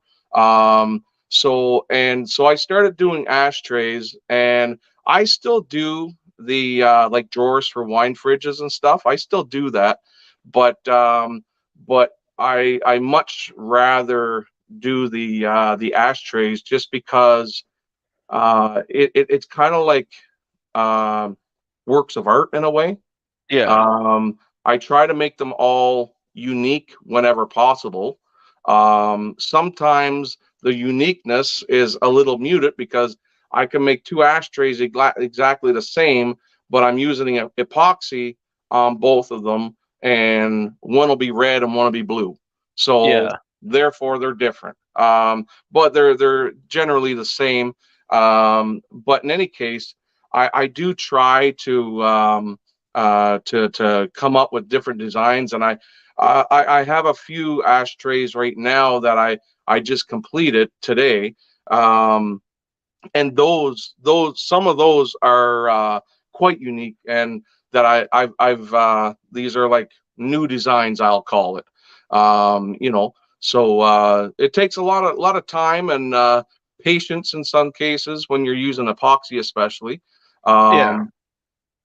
So I started doing ashtrays, and I still do the like drawers for wine fridges and stuff. I still do that, but I much rather do the ashtrays just because it's kind of like um, works of art in a way. Yeah. I try to make them all unique whenever possible. Sometimes the uniqueness is a little muted because I can make two ashtrays exactly the same, but I'm using epoxy on both of them, and one will be red and one will be blue. So Yeah. therefore, they're different, but they're generally the same. But in any case, I do try to come up with different designs. And I have a few ashtrays right now that I just completed today. Um, and those some of those are quite unique, and that I've these are like new designs, I'll call it. You know, so it takes a lot of time and patience in some cases when you're using epoxy, especially. Yeah. Um,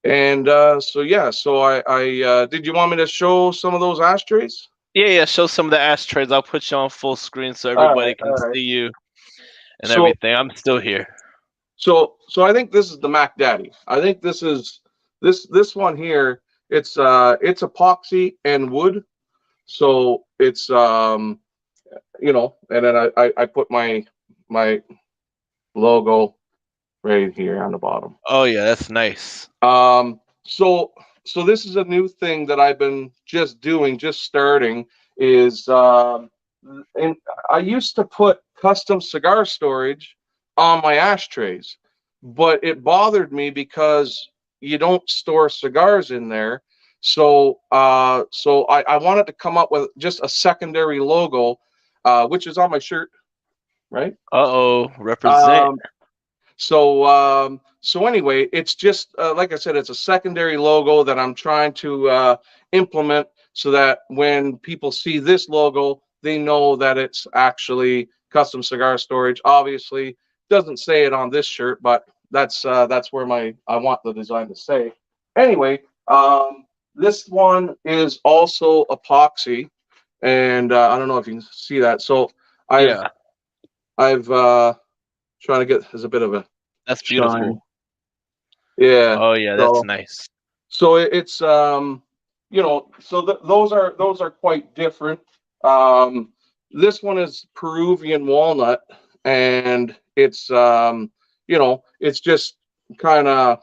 and so yeah, so I did you want me to show some of those ashtrays? Yeah. Yeah. Show some of the ashtrays. I'll put you on full screen so All everybody right, can all right. see you and So everything. I'm still here. so I think this is the Mac Daddy. I think this is this one here. It's epoxy and wood, so it's you know, and then I put my logo right here on the bottom. Oh yeah, that's nice. Um, so so this is a new thing that I've been just doing, just starting is and I used to put custom cigar storage on my ashtrays, but it bothered me because you don't store cigars in there. So I wanted to come up with just a secondary logo, which is on my shirt, right? Uh-oh, represent. Um, so anyway, it's just like I said, it's a secondary logo that I'm trying to implement so that when people see this logo, they know that it's actually custom cigar storage. Obviously, doesn't say it on this shirt, but that's where my I want the design to say. Anyway, this one is also epoxy, and I don't know if you can see that. So I've Yeah, I've trying to get there's a bit of a that's shine. beautiful. Yeah. Oh yeah, that's So nice. it's you know, so those are quite different. Um, this one is Peruvian walnut, and it's you know, it's just kind of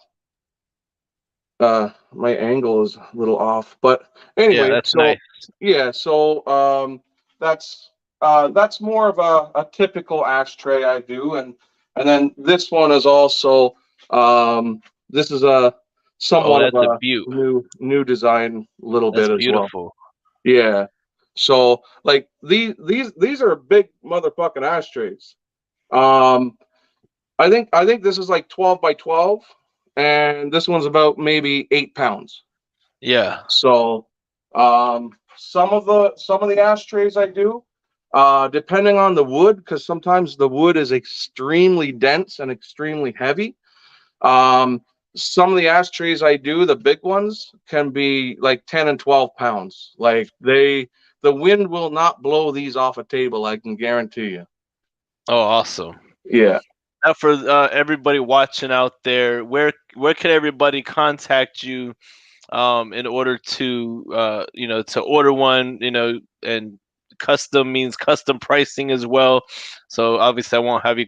my angle is a little off, but Yeah, anyway, that's nice. so yeah, so that's more of a typical ashtray I do, and And then this one is also this is a Oh, somewhat of that's a a beaut. new design, a little That's bit as well. beautiful. Yeah. So like these are big motherfucking ashtrays. Um, I think this is like 12 by 12, and this one's about maybe 8 pounds. Yeah. So some of the ashtrays I do, depending on the wood, because sometimes the wood is extremely dense and extremely heavy. Um, some of the ashtrays I do, the big ones, can be like 10 and 12 pounds. Like the wind will not blow these off a table, I can guarantee you. Oh, awesome. Yeah. Now for everybody watching out there, where can everybody contact you in order to to order one, and custom means custom pricing as well. So obviously I won't have you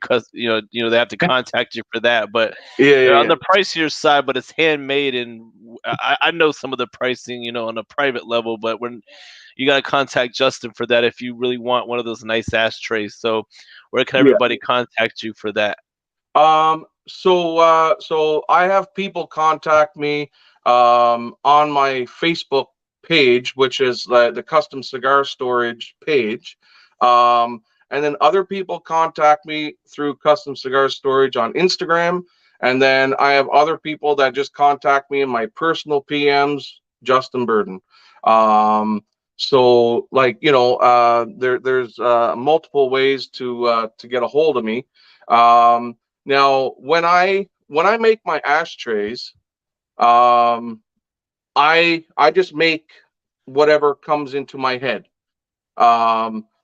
they have to contact you for that, but Yeah, yeah, on yeah. the pricier side, but it's handmade, and I know some of the pricing, on a private level, but when you got to contact Justin for that if you really want one of those nice ashtrays. So where can Yeah. everybody contact you for that? So I have people contact me on my Facebook page, which is the custom cigar storage page. And then other people contact me through custom cigar storage on Instagram. And then I have other people that just contact me in my personal PMs, Justin Burden. So like, there's multiple ways to get a hold of me. Um, Now, when I make my ashtrays, um, I just make whatever comes into my head.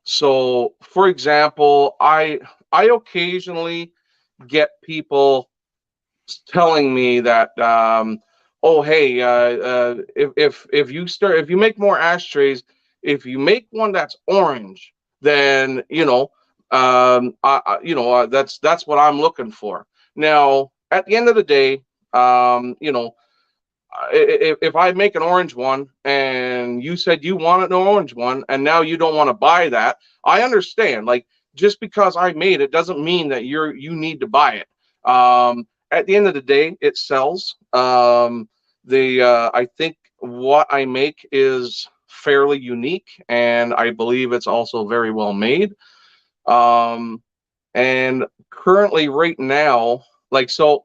So, for example, I occasionally get people telling me that, oh, hey, if you make more ashtrays, if you make one that's orange, then that's what I'm looking for. Now, at the end of the day, if I make an orange one and you said you want an orange one and now you don't want to buy that, I understand. Like, just because I made it doesn't mean that you need to buy it. At the end of the day, it sells. The I think what I make is fairly unique, and I believe it's also very well made. Um, and currently, right now, like, so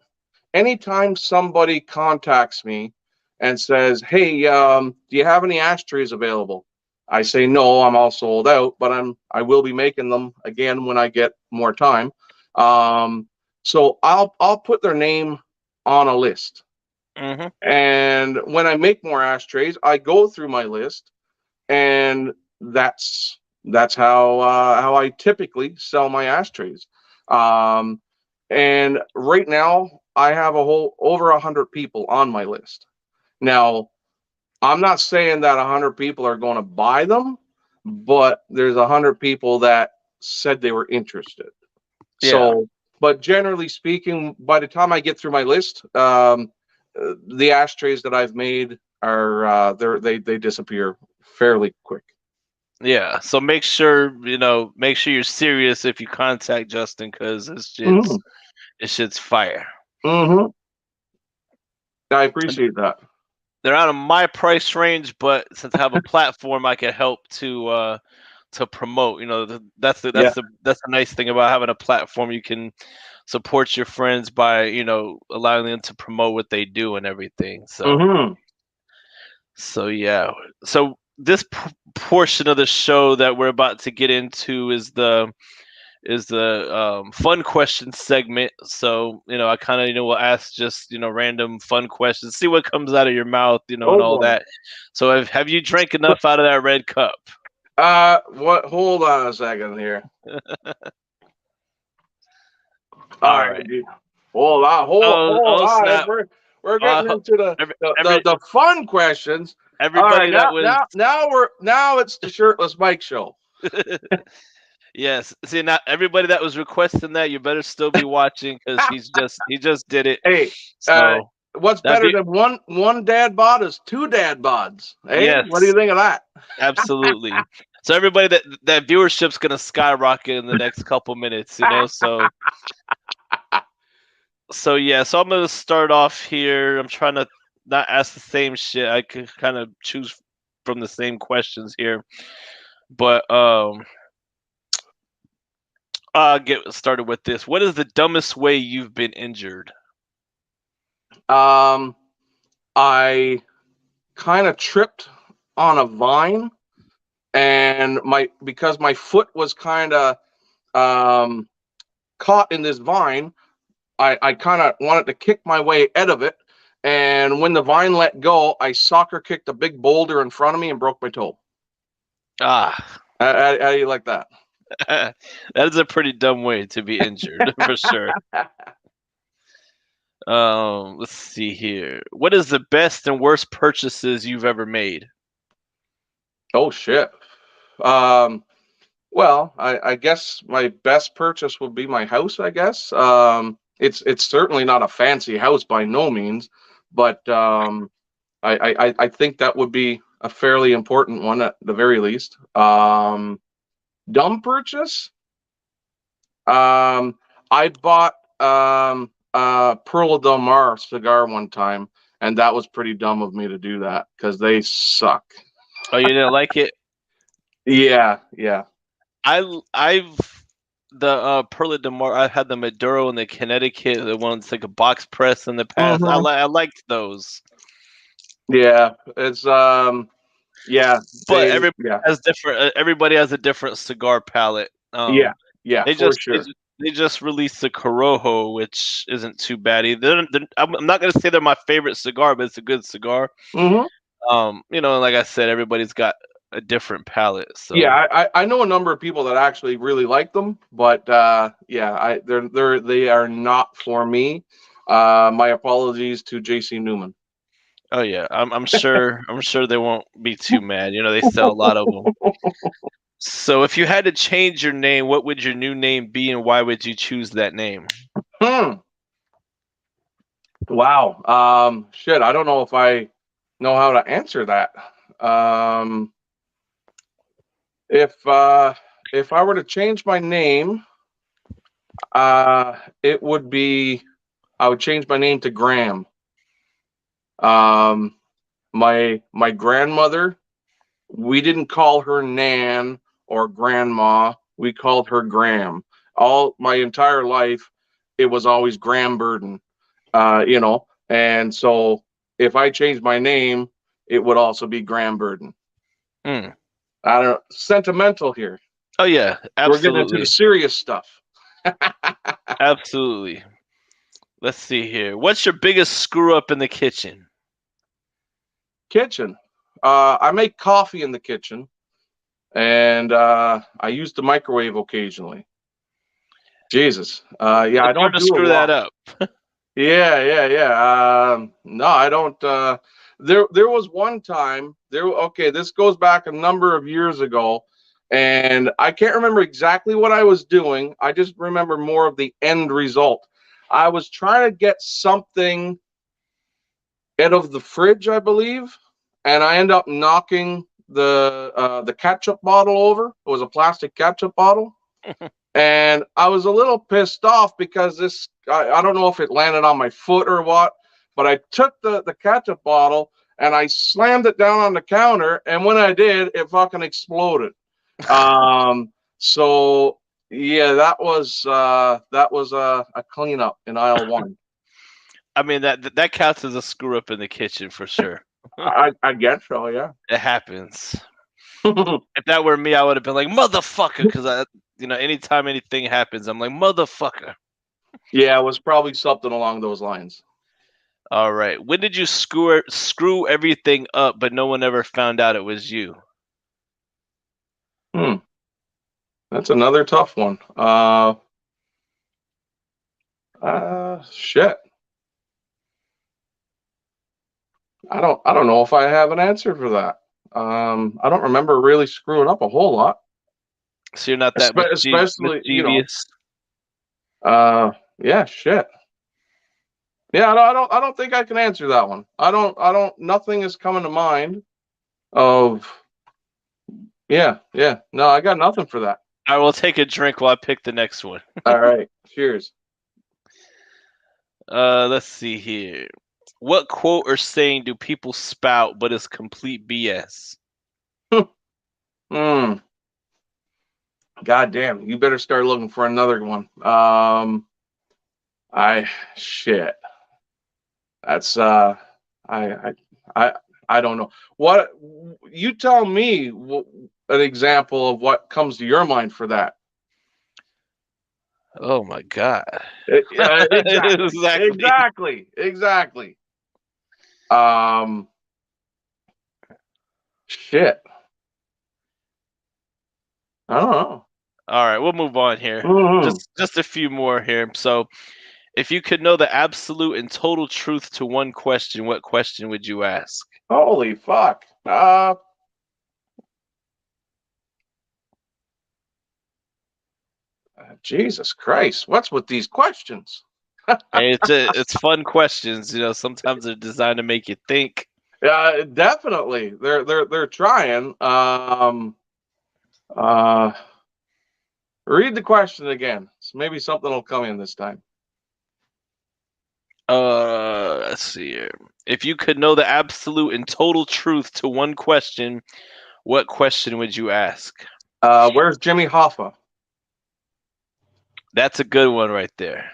anytime somebody contacts me and says, "Hey, do you have any ashtrays available?" I say, "No, I'm all sold out, but I will be making them again when I get more time." Um, so I'll put their name on a list, Hmm. and when I make more ashtrays, I go through my list, and that's how I typically sell my ashtrays. Um, and right now, I have a whole over 100 people on my list. Now, I'm not saying that 100 people are going to buy them, but there's 100 people that said they were interested. Yeah. So, but generally speaking, by the time I get through my list, the ashtrays that I've made are they disappear fairly quick. Yeah, so make sure you're serious if you contact Justin, because Hmm. this shit's fire. Hmm. I And appreciate that. they're out of my price range, but since I have a platform, I can help to promote. That's the Yeah. that's the that's the nice thing about having a platform. You can support your friends by allowing them to promote what they do and everything. So Hmm. so yeah. So this portion of the show that we're about to get into is the fun question segment. So, I kind of, will ask just, random fun questions, see what comes out of your mouth, and Oh all boy. that. So have you drank enough out of that red cup? What? Hold on a second here. All All right. right. Hold on. Hold hold Oh on. snap. We're Uh, getting into the every, the, the every the fun questions. All right. everybody that Now was now now it's the shirtless Mike show. yes. See, not everybody that was requesting that, you better still be watching, because he just did it. Hey, uh, So what's that better be than one dad bod is two dad bods. Hey, what do yes. you think of that? Absolutely. So everybody, that viewership's gonna skyrocket in the next couple minutes, So So yeah, so I'm gonna start off here. I'm trying to not ask the same shit. I could kind of choose from the same questions here, but I'll get started with this. What is the dumbest way you've been injured? Um, I kind of tripped on a vine, and because my foot was kind of um, caught in this vine, I kind of wanted to kick my way out of it. And when the vine let go, I soccer kicked a big boulder in front of me and broke my toe. Ah, How do you like that? that is a pretty dumb way to be injured for sure. Let's see here. What is the best and worst purchases you've ever made? Oh shit. Um, well, I guess my best purchase would be my house. I guess it's certainly not a fancy house by no means, but I think that would be a fairly important one at the very least. Dumb purchase. I bought Pearl Del Mar cigar one time, and that was pretty dumb of me to do that because they suck. Oh, you didn't like it? Yeah, yeah. I've the Perla de Mar. I've had the Maduro and the Connecticut, the ones like a box press in the past. Hmm. I liked those, Yeah, it's yeah, but they everybody yeah. has different. Everybody has a different cigar palette. Yeah, yeah, They for just sure. they just released the Corojo, which isn't too bad either. I'm not gonna say they're my favorite cigar, but it's a good cigar. Hmm. Like I said, everybody's got a different palette. Yeah, So, I know a number of people that actually really like them, but yeah, they are not for me. My apologies to JC Newman. oh yeah, I'm sure they won't be too mad. They sell a lot of them. So, if you had to change your name, what would your new name be, and why would you choose that name? Hmm. Wow. Shit, I don't know if I know how to answer that. Um, if uh, if I were to change my name, it would be I would change my name to Graham. Um, my grandmother, we didn't call her Nan or Grandma. We called her Graham. All my entire life, it was always Graham Burden. And so if I changed my name, it would also be Graham Burden. Hmm. I don't know, sentimental here. Oh yeah, We're getting into the absolutely, serious stuff. absolutely. Let's see here. What's your biggest screw up in the kitchen? Kitchen. I make coffee in the kitchen, and I use the microwave occasionally. Jesus. Yeah, I It's hard don't to do a screw that lot. up. Yeah, yeah, yeah. No, I don't. There was one time. Okay, this goes back a number of years ago, and I can't remember exactly what I was doing. I just remember more of the end result. I was trying to get something out of the fridge, I believe, and I end up knocking the ketchup bottle over. It was a plastic ketchup bottle, and I was a little pissed off because I don't know if it landed on my foot or what, but I took the ketchup bottle and I slammed it down on the counter, and when I did, it fucking exploded. So yeah, that was a cleanup in aisle one. I mean that counts as a screw up in the kitchen for sure. I guess so, yeah. It happens. If that were me, I would have been like motherfucker, because anytime anything happens, I'm like motherfucker. Yeah, it was probably something along those lines. All right. When did you screw everything up, but no one ever found out it was you? Hmm, that's another tough one. Shit. I don't know if I have an answer for that. I don't remember really screwing up a whole lot, So you're not that especially mischievous. yeah, shit. Yeah, I don't think I can answer that one. I don't. Nothing is coming to mind of. Yeah, yeah. No, I got nothing for that. I will take a drink while I pick the next one. All right. Cheers. Let's see here. What quote or saying do people spout but is complete BS? Hmm. God damn, you better start looking for another one. I shit. That's I I I I don't know. What you tell me an example of what comes to your mind for that. Oh my god. Exactly. Exactly. Exactly. Um shit. I don't know. All right, we'll move on here. Mhm. Just a few more here. So, if you could know the absolute and total truth to one question, what question would you ask? Holy fuck. Jesus Christ. What's with these questions? Hey, it's fun questions. Sometimes they're designed to make you think. Definitely. They're trying. Uh Read the question again. So maybe something will come in this time. Let's see here. If you could know the absolute and total truth to one question, what question would you ask? Where's Jimmy Hoffa? That's a good one right there.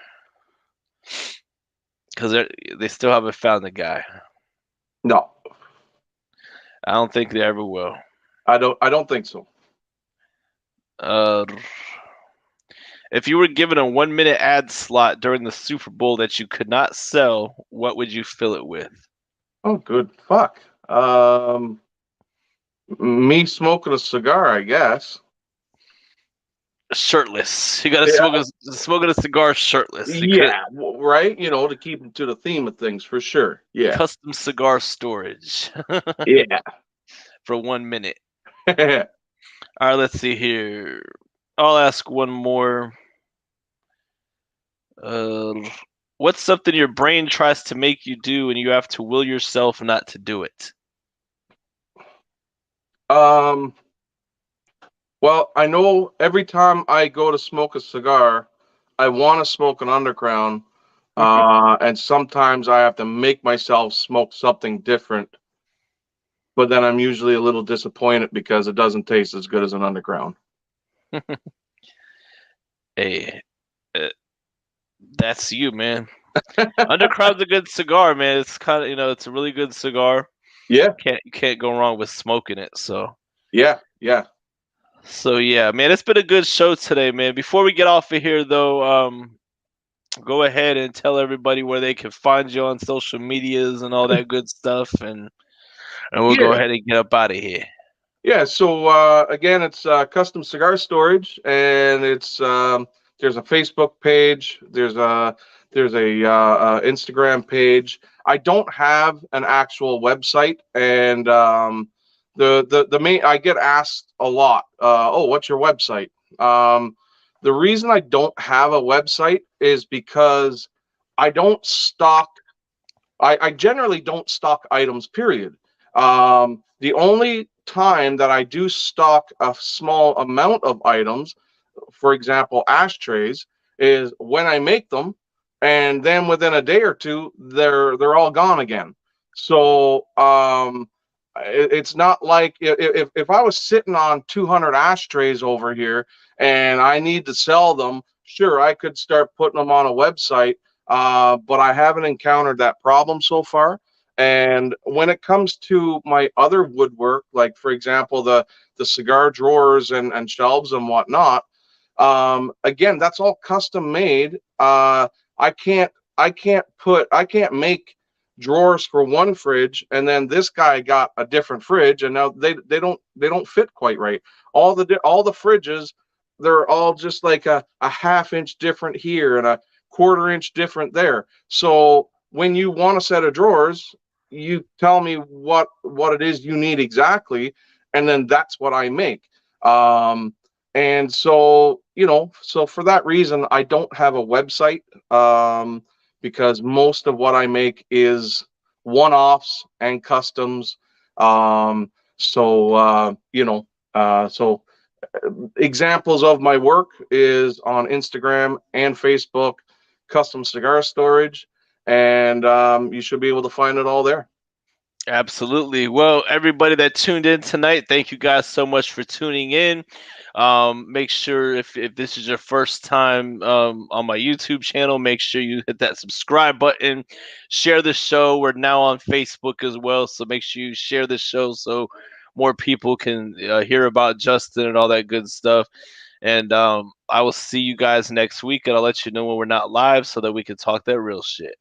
Because they still haven't found the guy. No, I don't think they ever will. I don't think so. Uh, if you were given a 1 minute ad slot during the Super Bowl that you could not sell, what would you fill it with? Oh, good fuck. Me smoking a cigar, I guess. Shirtless. You got to Yeah, smoking a cigar shirtless. You could yeah, right. You know, to keep to the theme of things for sure. Yeah, custom cigar storage yeah. for 1 minute. All right, let's see here. I'll ask one more. Uh, what's something your brain tries to make you do and you have to will yourself not to do it? um. Well, I know every time I go to smoke a cigar, I want to smoke an underground, and sometimes I have to make myself smoke something different. But then I'm usually a little disappointed because it doesn't taste as good as an underground. Hey, uh, that's you, man. Undercrown's a good cigar, man. It's kind of it's a really good cigar. Yeah, You can't go wrong with smoking it. yeah, yeah. So yeah, man, it's been a good show today, man. Before we get off of here, though, go ahead and tell everybody where they can find you on social medias and all that good stuff, and we'll go Yeah, ahead and get up out of here. yeah. So again, it's custom cigar storage, and it's there's a Facebook page, there's a Instagram page. I don't have an actual website, and the main I get asked a lot. Oh, what's your website? The reason I don't have a website is because I don't stock I generally don't stock items, period. The only time that I do stock a small amount of items, for example, ashtrays, is when I make them, and then within a day or two, they're all gone again. So it's not like if I was sitting on 200 ashtrays over here and I need to sell them, sure, I could start putting them on a website, but I haven't encountered that problem so far. And when it comes to my other woodwork, like for example the cigar drawers and shelves and whatnot, again, that's all custom made. I can't I can't make drawers for one fridge and then this guy got a different fridge and now they don't fit quite right. All the fridges, they're all just like a half inch different here and a quarter inch different there. So when you want a set of drawers, you tell me what it is you need exactly, and then that's what I make. And so, so for that reason, I don't have a website, because most of what I make is one-offs and customs. So examples of my work is on Instagram and Facebook, custom cigar storage. and you should be able to find it all there. Absolutely. Well, everybody that tuned in tonight, thank you guys so much for tuning in. Make sure if this is your first time on my YouTube channel, make sure you hit that subscribe button. Share the show. We're now on Facebook as well, so make sure you share the show so more people can hear about Justin and all that good stuff. And I will see you guys next week, and I'll let you know when we're not live so that we can talk that real shit.